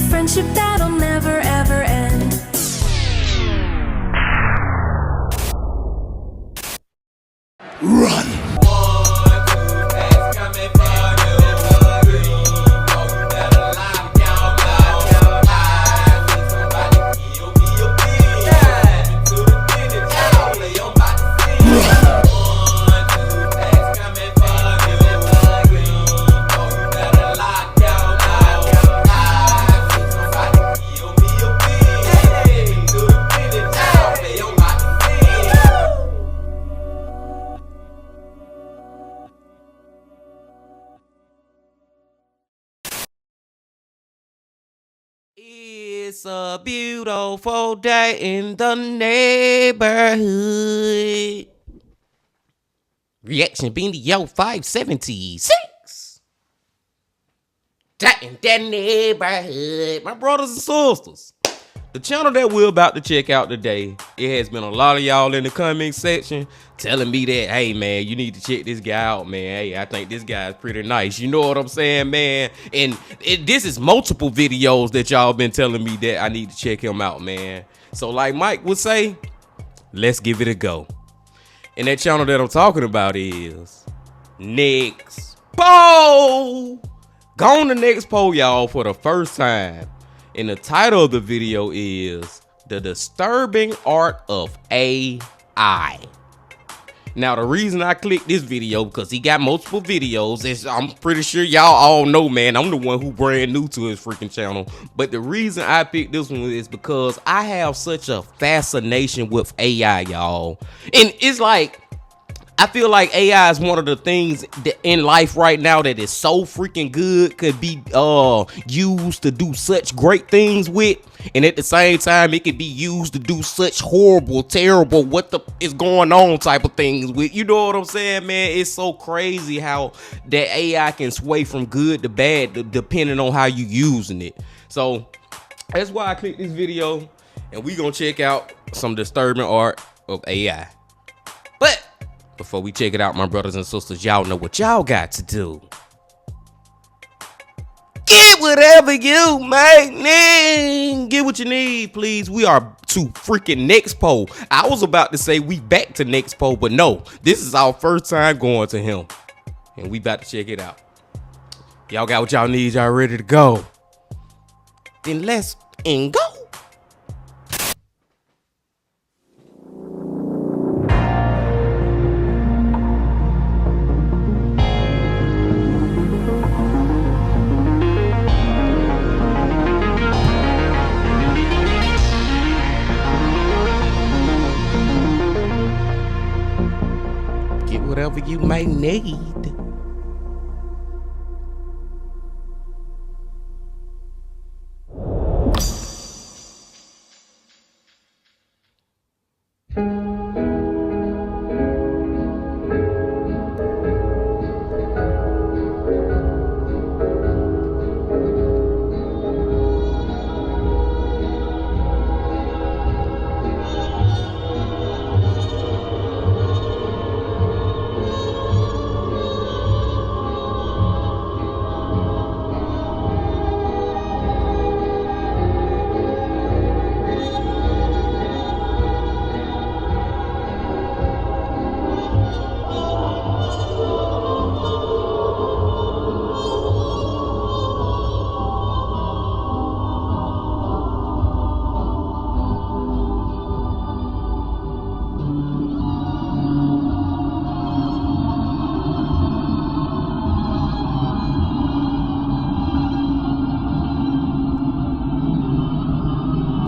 friendship that'll never ever end. Run! It's a beautiful day in the neighborhood. Reaction Beanie Yo 576. Day in the neighborhood. My brothers and sisters, the channel that we're about to check out today, it has been a lot of y'all in the comment section telling me that, hey man, you need to check this guy out, man. Hey, I think this guy is pretty nice. You know what I'm saying, man? And this is multiple videos that y'all been telling me that I need to check him out, man. So like Mike would say, let's give it a go. And that channel that I'm talking about is Nexpo. Gone to Nexpo, y'all, for the first time. And the title of the video is The Disturbing Art of AI. Now, the reason I clicked this video, because he got multiple videos, is I'm pretty sure y'all all know, man, I'm the one who brand new to his freaking channel. But the reason I picked this one is because I have such a fascination with AI, y'all. And it's like, I feel like AI is one of the things that in life right now that is so freaking good, could be used to do such great things with, and at the same time it could be used to do such horrible, terrible, what the is going on type of things with. You know what I'm saying, man? It's so crazy how that AI can sway from good to bad depending on how you using it. So that's why I clicked this video, and we gonna check out some disturbing art of AI. But before we check it out, my brothers and sisters, y'all know what y'all got to do. Get whatever you may need. Get what you need, please. We are to freaking Nexpo. I was about to say we back to Nexpo, but no. This is our first time going to him. And we about to check it out. Y'all got what y'all need. Y'all ready to go? Then let's go. Whatever you may need.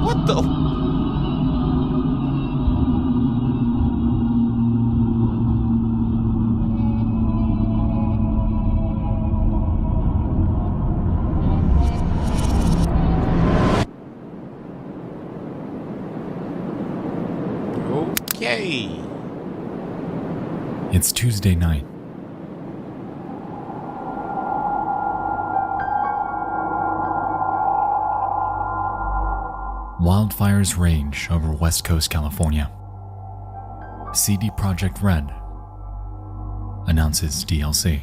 What the? Okay. It's Tuesday night. Wildfires rage over West Coast California. CD Projekt Red announces DLC.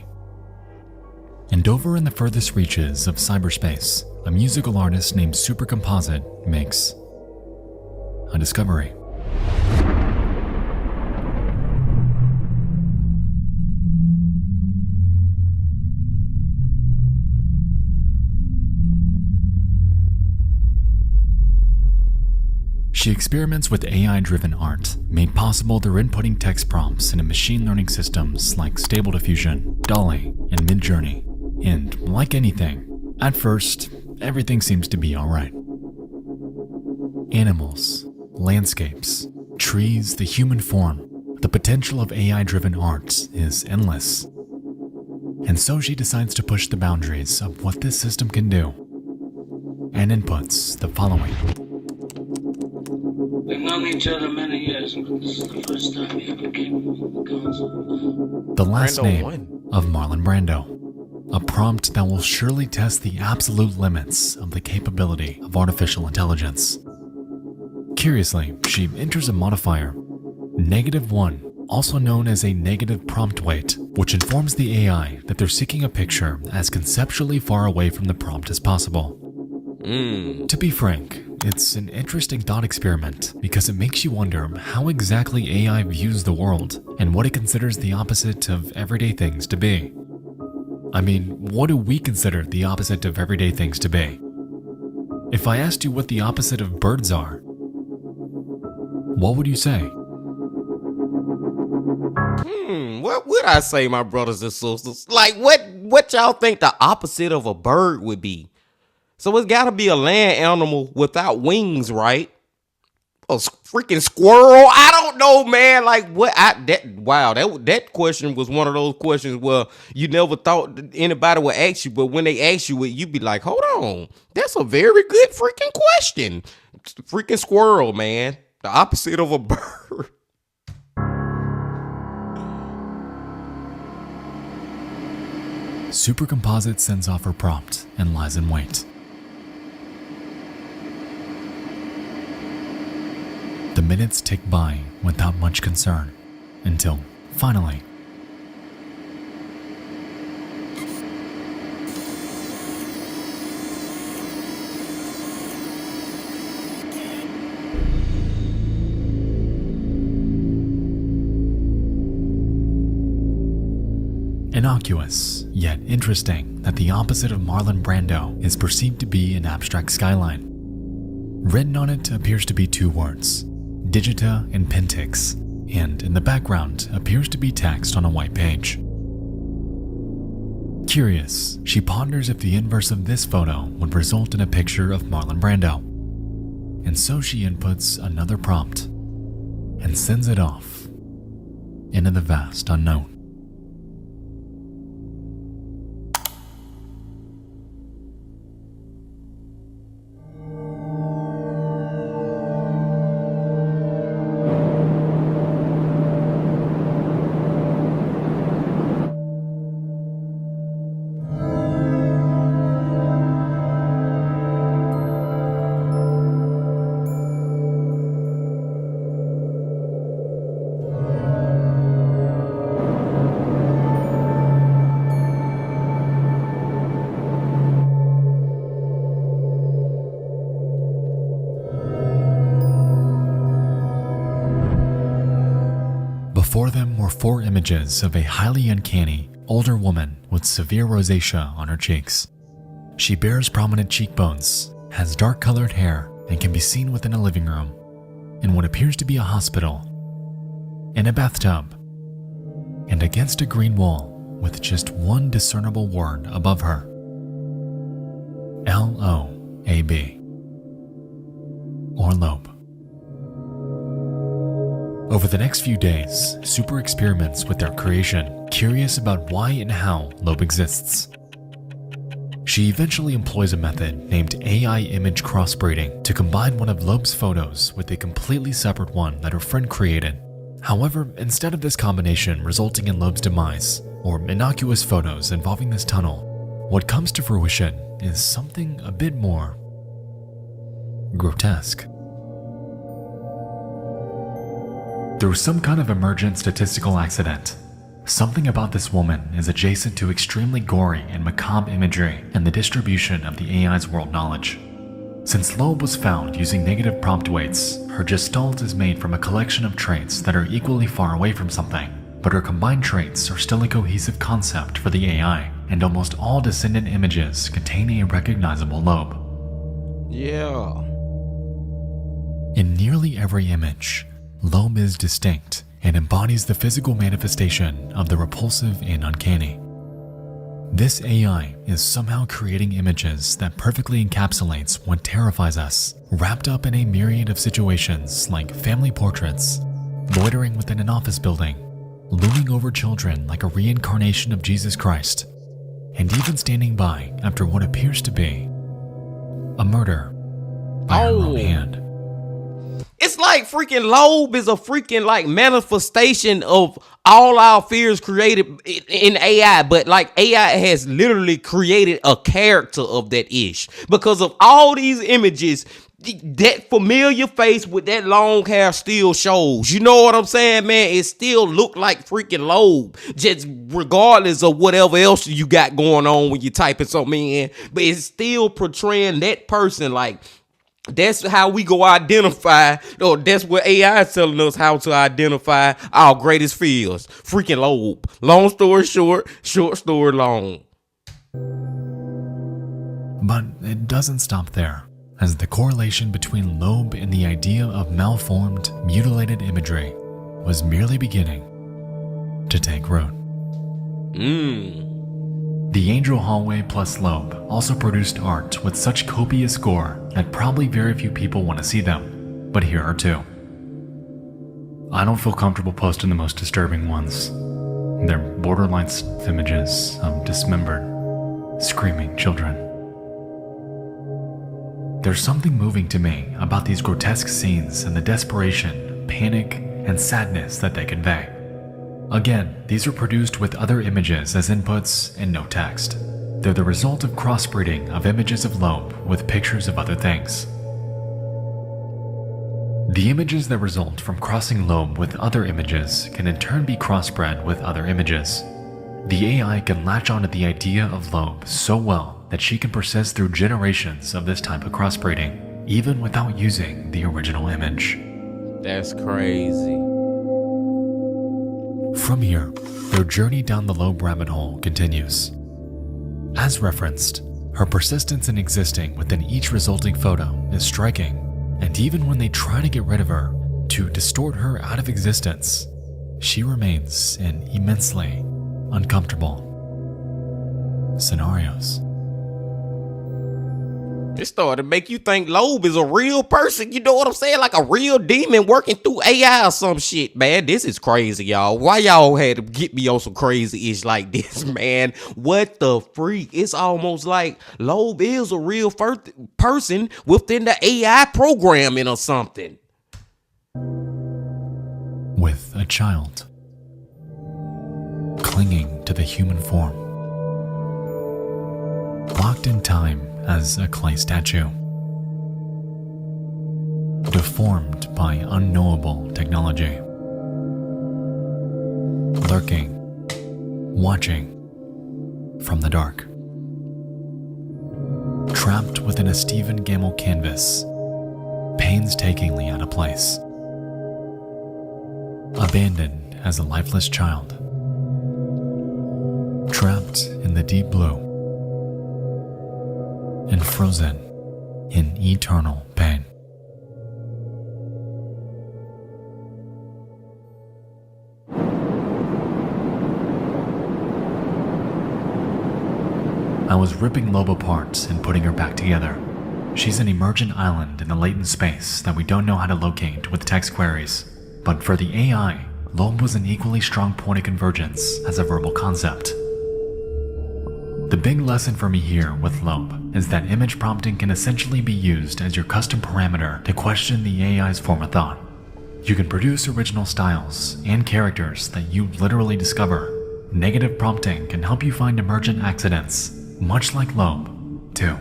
And over in the furthest reaches of cyberspace, a musical artist named Supercomposite makes a discovery. She experiments with AI-driven art, made possible through inputting text prompts into machine learning systems like Stable Diffusion, DALL-E, and Midjourney. And like anything, at first, everything seems to be alright. Animals, landscapes, trees, the human form, the potential of AI-driven art is endless. And so she decides to push the boundaries of what this system can do, and inputs the following. We've known each other many years, but this is the first time we ever came on the console. The last Brando name won. of Marlon Brando. A prompt that will surely test the absolute limits of the capability of artificial intelligence. Curiously, she enters a modifier, -1, also known as a negative prompt weight, which informs the AI that they're seeking a picture as conceptually far away from the prompt as possible. To be frank, it's an interesting thought experiment because it makes you wonder how exactly AI views the world and what it considers the opposite of everyday things to be. I mean, what do we consider the opposite of everyday things to be? If I asked you what the opposite of birds are, what would you say? What would I say, my brothers and sisters? Like, what y'all think the opposite of a bird would be? So it's gotta be a land animal without wings, right? A freaking squirrel? I don't know, man. Like what? That question was one of those questions where you never thought that anybody would ask you, but when they ask you it, you'd be like, hold on, that's a very good freaking question. It's the freaking squirrel, man. The opposite of a bird. Supercomposite sends off her prompt and lies in wait. The minutes tick by without much concern, until, finally, innocuous, yet interesting that the opposite of Marlon Brando is perceived to be an abstract skyline. Written on it appears to be two words, Digita and Pentix, and in the background appears to be text on a white page. Curious, she ponders if the inverse of this photo would result in a picture of Marlon Brando. And so she inputs another prompt and sends it off into the vast unknown. Before them were 4 images of a highly uncanny, older woman with severe rosacea on her cheeks. She bears prominent cheekbones, has dark-colored hair, and can be seen within a living room, in what appears to be a hospital, in a bathtub, and against a green wall with just one discernible word above her. L-O-A-B. Or Loeb. Over the next few days, Super experiments with their creation, curious about why and how Loeb exists. She eventually employs a method named AI image crossbreeding to combine one of Loeb's photos with a completely separate one that her friend created. However, instead of this combination resulting in Loeb's demise, or innocuous photos involving this tunnel, what comes to fruition is something a bit more grotesque. Through some kind of emergent statistical accident, Something about this woman is adjacent to extremely gory and macabre imagery and the distribution of the AI's world knowledge. Since Loeb was found using negative prompt weights, her gestalt is made from a collection of traits that are equally far away from something, but her combined traits are still a cohesive concept for the AI, and almost all descendant images contain a recognizable Loeb. Yeah. In nearly every image, Loeb is distinct and embodies the physical manifestation of the repulsive and uncanny. This AI is somehow creating images that perfectly encapsulates what terrifies us, wrapped up in a myriad of situations like family portraits, loitering within an office building, looming over children like a reincarnation of Jesus Christ, and even standing by after what appears to be a murder by her own hand. It's like freaking Loeb is a freaking like manifestation of all our fears created in AI, but like AI has literally created a character of that ish because of all these images. That familiar face with that long hair still shows. You know what I'm saying, man? It still look like freaking Loeb, just regardless of whatever else you got going on when you typing something in. But it's still portraying that person like. That's how we go identify, or that's what AI is telling us how to identify our greatest fears. Freaking Loeb. Long story short, short story long. But it doesn't stop there, as the correlation between Loeb and the idea of malformed, mutilated imagery was merely beginning to take root. The Angel Hallway plus Loeb also produced art with such copious gore that probably very few people want to see them, but here are two. I don't feel comfortable posting the most disturbing ones. They're borderline images of dismembered, screaming children. There's something moving to me about these grotesque scenes and the desperation, panic, and sadness that they convey. Again, these are produced with other images as inputs and no text. They're the result of crossbreeding of images of Loeb with pictures of other things. The images that result from crossing Loeb with other images can in turn be crossbred with other images. The AI can latch onto the idea of Loeb so well that she can persist through generations of this type of crossbreeding, even without using the original image. That's crazy. From here, their journey down the Loeb rabbit hole continues. As referenced, her persistence in existing within each resulting photo is striking, and even when they try to get rid of her, to distort her out of existence, she remains in immensely uncomfortable scenarios. It started to make you think Loeb is a real person. You know what I'm saying? Like a real demon working through AI or some shit, man. This is crazy, y'all. Why y'all had to get me on some crazy ish like this, man? What the freak? It's almost like Loeb is a real person within the AI programming or something. With a child clinging to the human form, locked in time as a clay statue, deformed by unknowable technology, lurking, watching from the dark, trapped within a Stephen Gamble canvas, painstakingly out of place, abandoned as a lifeless child, trapped in the deep blue, and frozen in eternal pain. I was ripping Loeb apart and putting her back together. She's an emergent island in the latent space that we don't know how to locate with text queries. But for the AI, Loeb was an equally strong point of convergence as a verbal concept. The big lesson for me here with Loeb is that image prompting can essentially be used as your custom parameter to question the AI's form of thought. You can produce original styles and characters that you literally discover. Negative prompting can help you find emergent accidents, much like Loeb, too.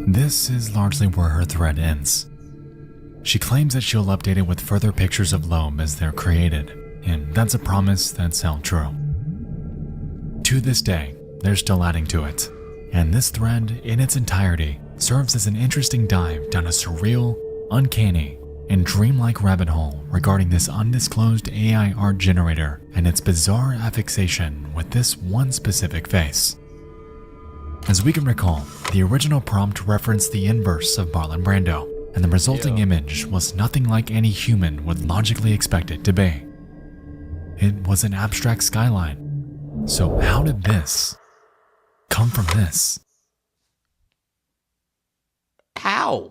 This is largely where her thread ends. She claims that she'll update it with further pictures of Loeb as they're created, and that's a promise that's held true. To this day, they're still adding to it, and this thread in its entirety serves as an interesting dive down a surreal, uncanny, and dreamlike rabbit hole regarding this undisclosed AI art generator and its bizarre affixation with this one specific face. As we can recall, the original prompt referenced the inverse of Marlon Brando, and the resulting image was nothing like any human would logically expect it to be. It was an abstract skyline. So how did this come from this? How?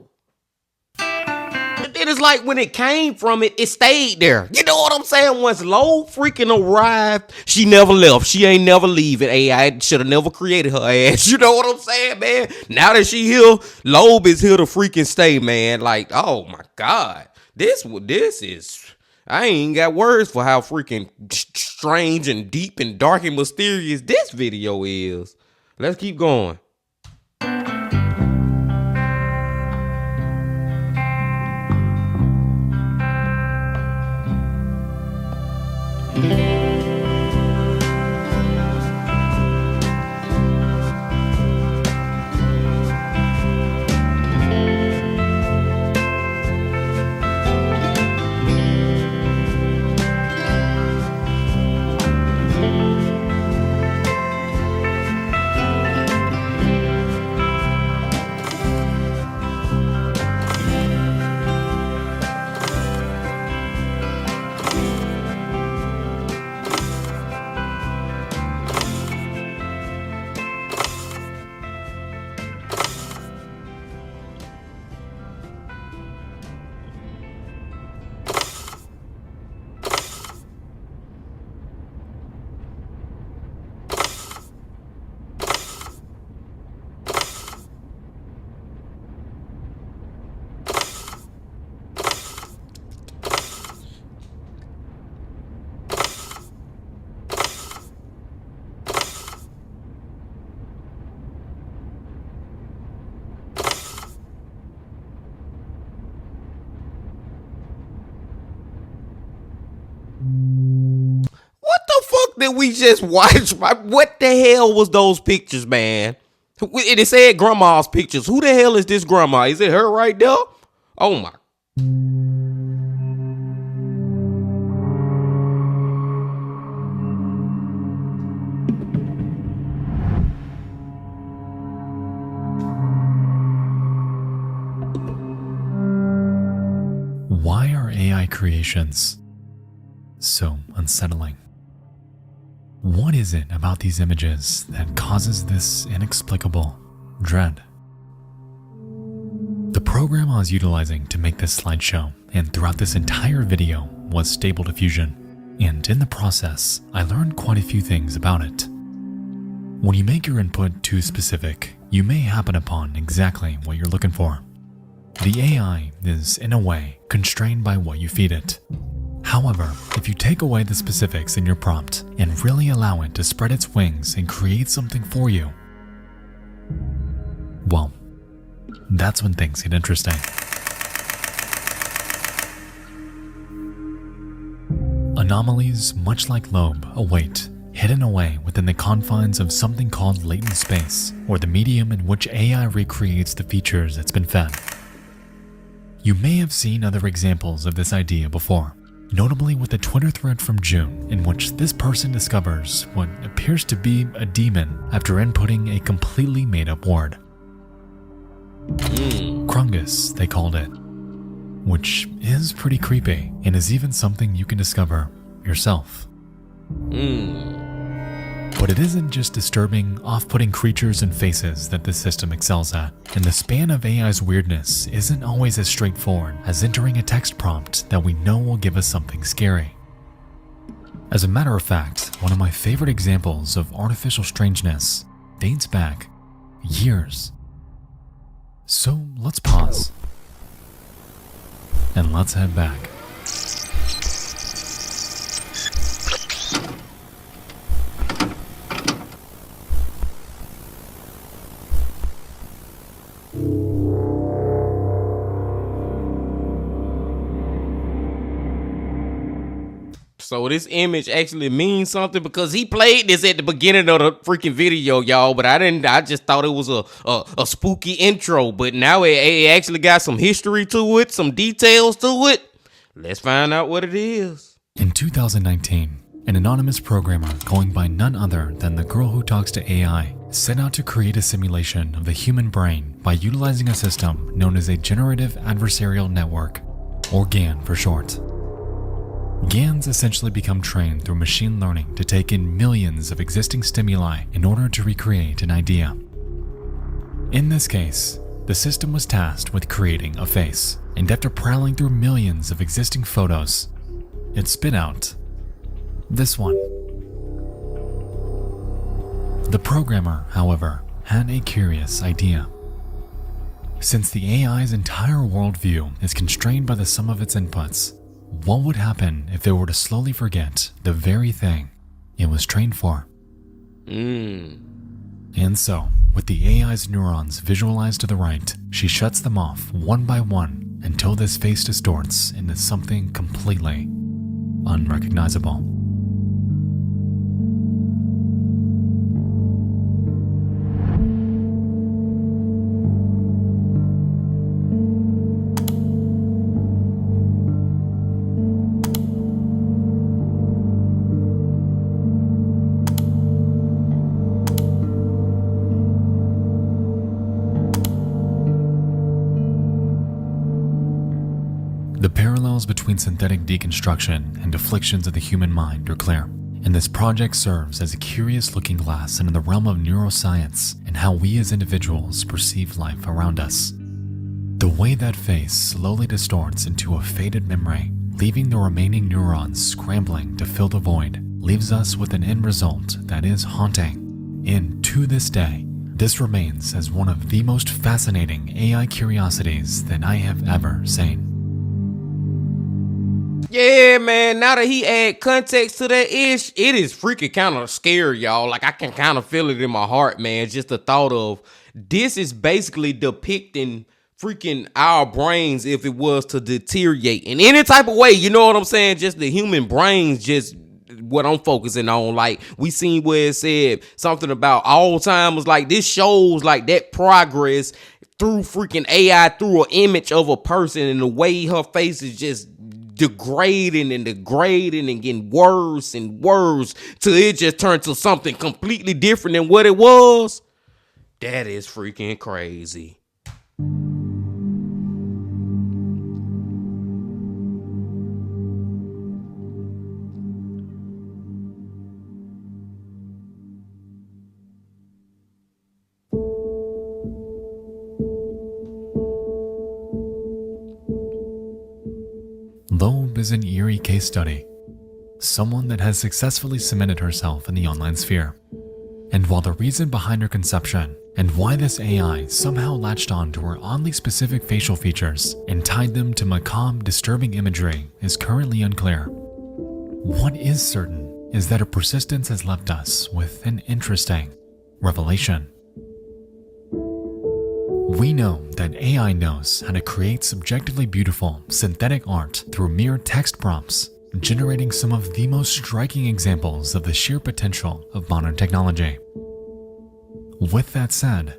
It is like when it came from it, it stayed there. You know what I'm saying? Once Lo freaking arrived, she never left. She ain't never leaving. AI should have never created her ass. You know what I'm saying, man? Now that she here, Loeb is here to freaking stay, man. Like, oh my God. This is, I ain't got words for how freaking strange and deep and dark and mysterious this video is. Let's keep going. What the fuck did we just watch? What the hell was those pictures, man? It said grandma's pictures. Who the hell is this grandma? Is it her right there? Oh my. Why are AI creations so unsettling? What is it about these images that causes this inexplicable dread? The program I was utilizing to make this slideshow and throughout this entire video was Stable Diffusion, and in the process, I learned quite a few things about it. When you make your input too specific, you may happen upon exactly what you're looking for. The AI is, in a way, constrained by what you feed it. However, if you take away the specifics in your prompt and really allow it to spread its wings and create something for you, well, that's when things get interesting. Anomalies, much like Loeb, await, hidden away within the confines of something called latent space, or the medium in which AI recreates the features it's been fed. You may have seen other examples of this idea before, notably with a Twitter thread from June in which this person discovers what appears to be a demon after inputting a completely made-up word. Krungus, they called it, which is pretty creepy and is even something you can discover yourself. But it isn't just disturbing, off-putting creatures and faces that this system excels at, and the span of AI's weirdness isn't always as straightforward as entering a text prompt that we know will give us something scary. As a matter of fact, one of my favorite examples of artificial strangeness dates back years. So let's pause, and let's head back. So this image actually means something because he played this at the beginning of the freaking video, y'all. But I just thought it was a spooky intro. But now it actually got some history to it, some details to it. Let's find out what it is. In 2019, an anonymous programmer going by none other than the girl who talks to AI set out to create a simulation of the human brain by utilizing a system known as a Generative Adversarial Network, or GAN for short. GANs essentially become trained through machine learning to take in millions of existing stimuli in order to recreate an idea. In this case, the system was tasked with creating a face, and after prowling through millions of existing photos, it spit out this one. The programmer, however, had a curious idea. Since the AI's entire worldview is constrained by the sum of its inputs, what would happen if it were to slowly forget the very thing it was trained for? And so, with the AI's neurons visualized to the right, she shuts them off one by one until this face distorts into something completely unrecognizable. The parallels between synthetic deconstruction and afflictions of the human mind are clear, and this project serves as a curious looking glass into the realm of neuroscience and how we as individuals perceive life around us. The way that face slowly distorts into a faded memory, leaving the remaining neurons scrambling to fill the void, leaves us with an end result that is haunting. And to this day, this remains as one of the most fascinating AI curiosities that I have ever seen. Yeah, man, now that he add context to that ish, it is freaking kind of scary, y'all. Like, I can kind of feel it in my heart, man. Just the thought of this is basically depicting freaking our brains if it was to deteriorate in any type of way. You know what I'm saying? Just the human brains, just what I'm focusing on. Like, we seen where it said something about Alzheimer's. Like, this shows like that progress through freaking AI, through an image of a person, and the way her face is just degrading and getting worse and worse till it just turned to something completely different than what it was. That is freaking crazy. Loeb is an eerie case study, someone that has successfully cemented herself in the online sphere. And while the reason behind her conception and why this AI somehow latched on to her oddly specific facial features and tied them to macabre, disturbing imagery is currently unclear, what is certain is that her persistence has left us with an interesting revelation. We know that AI knows how to create subjectively beautiful synthetic art through mere text prompts, generating some of the most striking examples of the sheer potential of modern technology. With that said,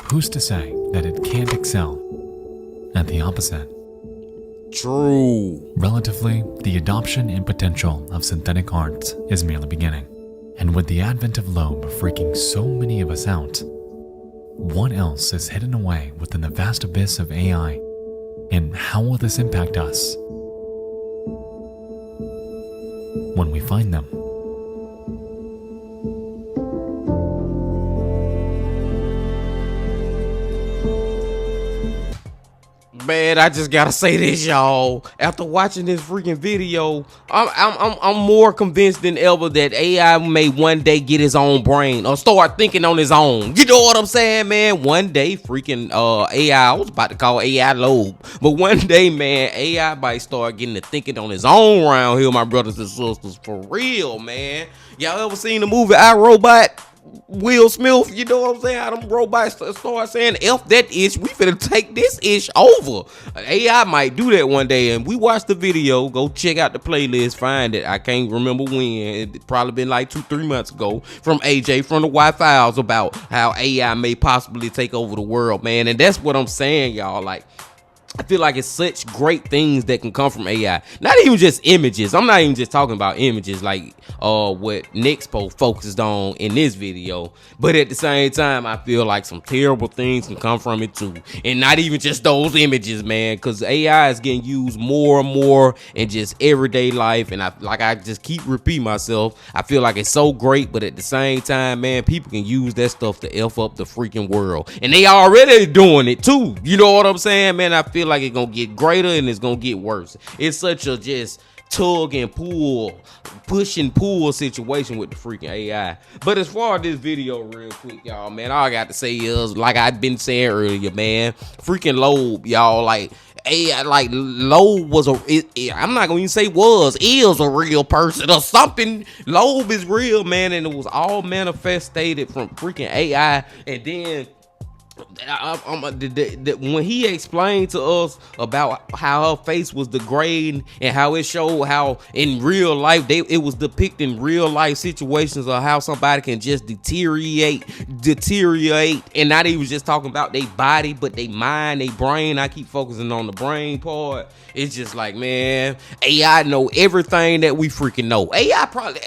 who's to say that it can't excel at the opposite? True. Relatively, the adoption and potential of synthetic art is merely beginning. And with the advent of Loeb freaking so many of us out, what else is hidden away within the vast abyss of AI? And how will this impact us when we find them? Man, I just gotta say this, y'all. After watching this freaking video, I'm more convinced than ever that AI may one day get his own brain or start thinking on his own. You know what I'm saying, man? One day, freaking AI, I was about to call AI Loeb, but one day, man, AI might start getting to thinking on his own around here, my brothers and sisters, for real, man. Y'all ever seen the movie I, Robot? Will Smith, you know what I'm saying? How them robots start saying F that ish, we finna take this ish over. AI might do that one day, and we watched the video. Go check out the playlist, find it. I can't remember when. It probably been like 2-3 months ago from AJ from the Wi-Fi's about how AI may possibly take over the world, man. And that's what I'm saying, y'all. Like, I feel like it's such great things that can come from AI. Not even just images. I'm not even just talking about images like what Nexpo focused on in this video. But at the same time, I feel like some terrible things can come from it too. And not even just those images, man. Because AI is getting used more and more in just everyday life. And I just keep repeating myself. I feel like it's so great. But at the same time, man, people can use that stuff to F up the freaking world. And they already doing it too. You know what I'm saying, man? I feel like it's gonna get greater and it's gonna get worse. It's such a just tug and pull, push and pull situation with the freaking AI. But as far as this video, real quick, y'all, man, all I got to say is, like I've been saying earlier, man, freaking Loeb, y'all, like AI, like Loeb was I'm not gonna even say is a real person or something. Loeb is real, man, and it was all manifested from freaking AI. And then when he explained to us about how her face was degrading and how it showed how in real life it was depicting real life situations of how somebody can just deteriorate, and not even just talking about their body but their mind, their brain. I keep focusing on the brain part. It's just like, man, AI know everything that we freaking know. AI probably,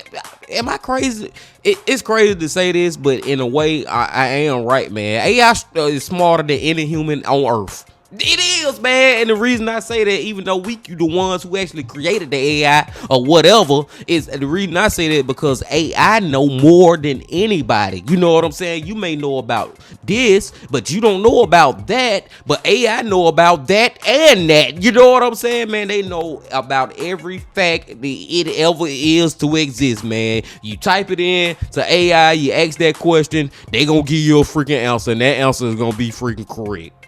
am I crazy? It's crazy to say this, but in a way, I am right, man. AI is smarter than any human on Earth. It is, man. And the reason I say that, even though we the ones who actually created the AI or whatever, is the reason I say that because AI know more than anybody. You know what I'm saying? You may know about this, but you don't know about that. But AI know about that and that. You know what I'm saying, man? They know about every fact that it ever is to exist, man. You type it in to AI, you ask that question, they gonna give you a freaking answer, and that answer is gonna be freaking correct.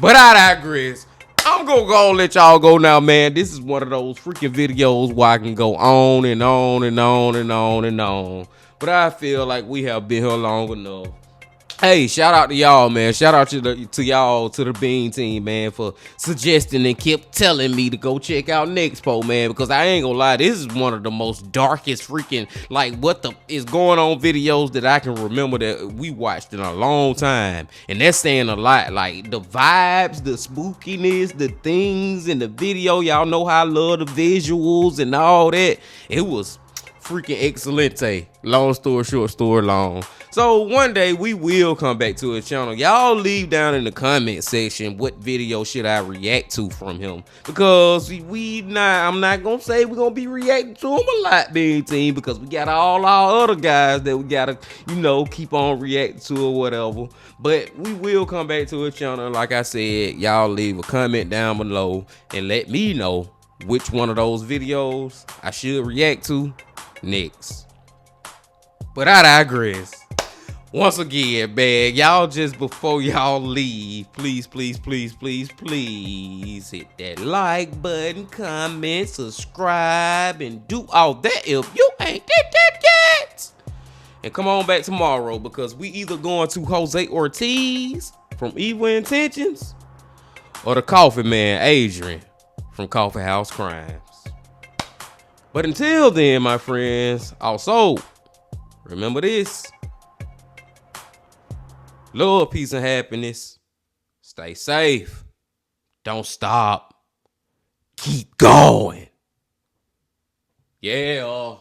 But I digress. I'm gonna go and let y'all go now, man. This is one of those freaking videos where I can go on and on and on and on and on. But I feel like we have been here long enough. Hey, shout out to y'all, man. Shout out to y'all, to the Bean team, man, for suggesting and kept telling me to go check out Nexpo, man, because I ain't gonna lie, this is one of the most darkest freaking, like, what the is going on videos that I can remember that we watched in a long time. And that's saying a lot. Like, the vibes, the spookiness, the things in the video, y'all know how I love the visuals and all that. It was freaking excelente. Long story short, story long. So one day we will come back to his channel. Y'all leave down in the comment section what video should I react to from him, because I'm not gonna say we're gonna be reacting to him a lot, Bean Team, because we got all our other guys that we gotta, keep on reacting to or whatever. But we will come back to his channel. Like I said, y'all leave a comment down below and let me know which one of those videos I should react to next. But I digress. Once again, man, y'all, just before y'all leave, please hit that like button, comment, subscribe, and do all that if you ain't did that yet. And come on back tomorrow, because we either going to Jose Ortiz from Evil Intentions or the Coffee Man Adrian from Coffee House Crimes. But until then, my friends, also remember this: love, peace, and happiness. Stay safe. Don't stop. Keep going. Yeah.